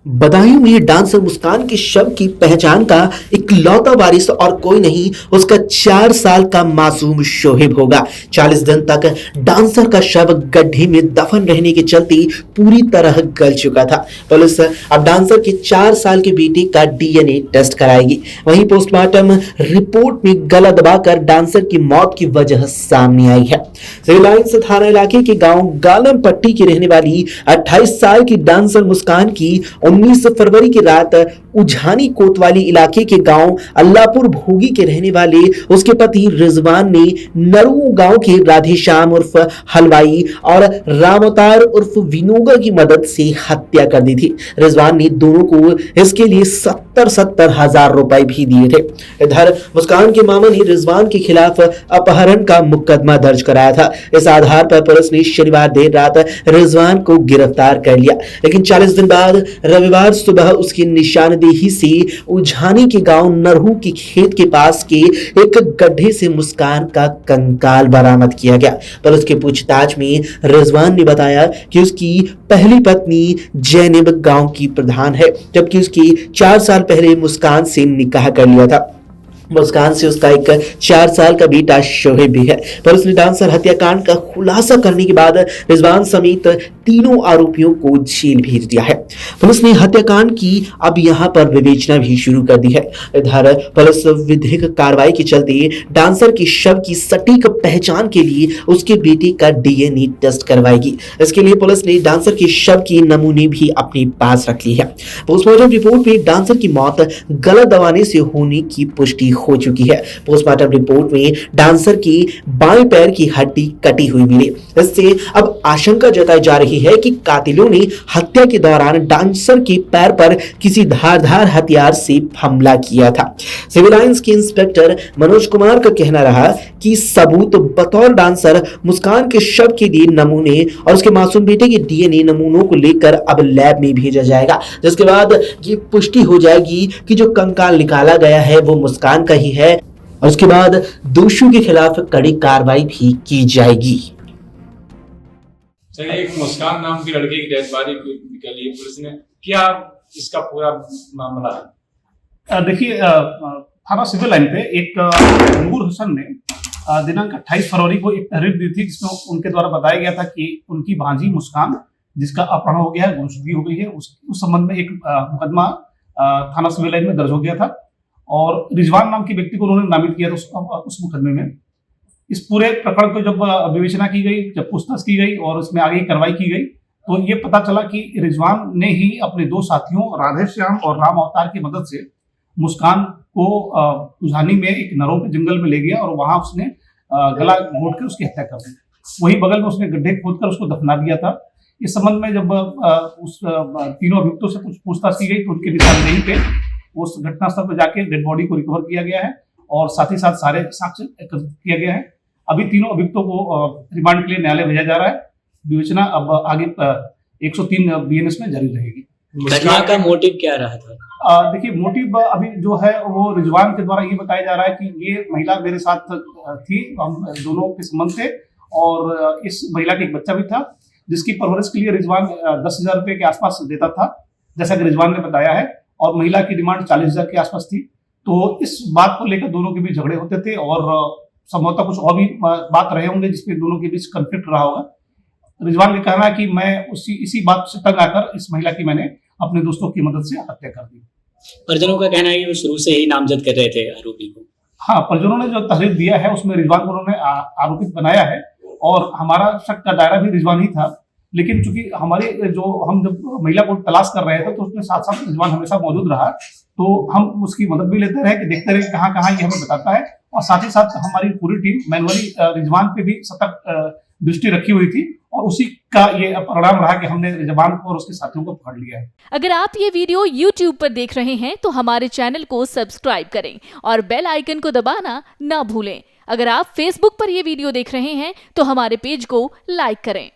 बदायूं में डांसर मुस्कान के शव की पहचान का इकलौता वारिस और कोई नहीं, उसका 4 साल का मासूम शोहेब होगा। 40 दिन तक डांसर का शव गड्ढे में दफन रहने के चलते पूरी तरह गल चुका था। पुलिस अब डांसर के 4 साल के बेटे का डीएनए टेस्ट कराएगी। वहीं पोस्टमार्टम रिपोर्ट में गला दबाकर डांसर की मौत की वजह सामने आई है। सिविल लाइंस थाना इलाके के गांव गालम पट्टी की रहने वाली 28 साल की डांसर मुस्कान की 19 फरवरी की रात उझानी कोतवाली इलाके के गांव अल्लाहपुर भोगी के रहने वाले उसके पति रिजवान ने नरू गांव के राधेश्याम उर्फ हलवाई और रामअवतार उर्फ विनोगा की मदद से हत्या कर दी थी। रिजवान ने दोनों को इसके लिए 70 हजार रुपए भी दिए थे। इधर मुस्कान के मामा ने रिजवान के खिलाफ अपहरण का मुकदमा दर्ज कराया था। इस आधार पर पुलिस ने शनिवार देर रात रिजवान को गिरफ्तार कर लिया, लेकिन 40 दिन बाद रविवार सुबह उसकी निशानदेही से उझानी के गांव नरहू के खेत के पास के एक गड्ढे से मुस्कान का कंकाल बरामद किया गया। पुलिस की पूछताछ में रिजवान ने बताया कि उसकी पहली पत्नी जैनब गांव की प्रधान है, जबकि उसकी 4 साल पहले मुस्कान से निकाह कर लिया था। मुस्कान से उसका एक 4 साल का बेटा शोहेब भी है। पुलिस ने डांसर हत्याकांड का खुलासा करने के बाद रिजवान समेत तीनों आरोपियों को जेल भेज दिया है। पुलिस ने हत्याकांड की अब यहां पर विवेचना भी शुरू कर दी है। इधर पुलिस विधिक कार्रवाई के चलते डांसर के शव की सटीक पहचान के लिए उसके बेटे का डीएनए टेस्ट करवाएगी। इसके लिए पुलिस ने डांसर के शव के नमूने भी अपने पास रख ली है। पोस्टमार्टम रिपोर्ट में डांसर की मौत गला दबाने से होने की पुष्टि हो चुकी है। पोस्टमार्टम रिपोर्ट में डांसर की बाएं पैर की हड्डी कटी हुई मिली। इससे अब आशंका जताई जा रही है कि कातिलों ने हत्या के दौरान डांसर के पैर पर किसी धारदार हथियार से हमला किया था। सिविल लाइंस के इंस्पेक्टर मनोज कुमार का कहना रहा कि सबूत बतौर डांसर मुस्कान के शव के लिए नमूने और उसके मासूम बेटे के डीएनए नमूनों को लेकर अब लैब में भेजा जाएगा, जिसके बाद ये पुष्टि हो जाएगी कि जो कंकाल निकाला गया है वो मुस्कान का ही है और उसके बाद दोषियों के खिलाफ कड़ी कार्रवाई भी की जाएगी। चलिए, एक मुस्कान नाम की लड़के की डेड बॉडी निकाली पुलिस ने, क्या इसका पूरा मामला है? देखिए, थाना सिविल लाइन पे एक नूर हुसैन ने दिनांक 28 फरवरी को एक तहरीर दी थी, जिसमें उनके द्वारा बताया गया था कि उनकी भांजी मुस्कान, जिसका अपहरण हो गया है, गुमशुदगी हो गई है, उस संबंध में एक मुकदमा थाना सिविल लाइन में दर्ज हो गया था और रिजवान नाम के व्यक्ति को उन्होंने नामित किया था उस मुकदमे में। इस पूरे प्रकरण को जब विवेचना की गई, जब पूछताछ की गई और उसमें आगे कार्रवाई की गई, तो ये पता चला कि रिजवान ने ही अपने 2 साथियों राधेश्याम और राम अवतार की मदद से मुस्कान को उझानी में एक नरों के जंगल में ले गया और वहां उसने गला घोट कर उसकी हत्या कर दी। वही बगल में उसने गड्ढे खोदकर उसको दफना दिया था। इस संबंध में जब उस तीनों अभियुक्तों से कुछ पूछताछ की गई तो उनके निशानदेही पे उस घटनास्थल पर जाके डेड बॉडी को रिकवर किया गया है और साथ ही साथ सारे साक्ष्य एकत्रित किया गया है। अभी तीनों अभियुक्तों को रिमांड के लिए न्यायालय भेजा जा रहा है। विवेचना अब आगे 103 बीएनएस में जारी रहेगी। घटना का मोटिव क्या रहा था? देखिए, मोटिव अभी जो है वो रिजवान के द्वारा ये बताया जा रहा है कि ये महिला मेरे साथ थी, हम दोनों के संबंध थे और इस महिला का एक बच्चा भी था, जिसकी परवरिश के लिए रिजवान 10,000 रुपए के आसपास देता था, जैसा कि रिजवान ने बताया है, और महिला की डिमांड 40,000 के आसपास थी। तो इस बात को लेकर दोनों के बीच झगड़े होते थे और संभवतः कुछ और भी बात रहे होंगे जिसपे दोनों के बीच कंफ्लिक्ट रहा होगा। रिजवान का कहना है कि मैं इसी बात से तंग आकर इस महिला की मैंने अपने दोस्तों की मदद से हत्या कर दी। परिजनों का कहना है कि वो शुरू से ही नामजद कर रहे थे आरोपी को। हाँ, परिजनों ने जो तहरीर दिया है उसमें रिजवान को उन्होंने आरोपित बनाया है और हमारा शक का दायरा भी रिजवान ही था, लेकिन चूंकि हमारे हम जब महिला को तलाश कर रहे थे तो उसमें साथ साथ रिजवान हमेशा मौजूद रहा, तो हम उसकी मदद भी लेते रहे कि देखते रहे कहाँ कहाँ ये हमें बताता है और साथ ही साथ हमारी पूरी टीम मैनुअली रिजवान पे भी सतर्क दृष्टि रखी हुई थी और उसी का ये परिणाम रहा कि हमने रिजवान को और उसके साथियों को पकड़ लिया है। अगर आप ये वीडियो YouTube पर देख रहे हैं तो हमारे चैनल को सब्सक्राइब करें और बेल आइकन को दबाना ना भूलें। अगर आप Facebook पर ये वीडियो देख रहे हैं तो हमारे पेज को लाइक करें।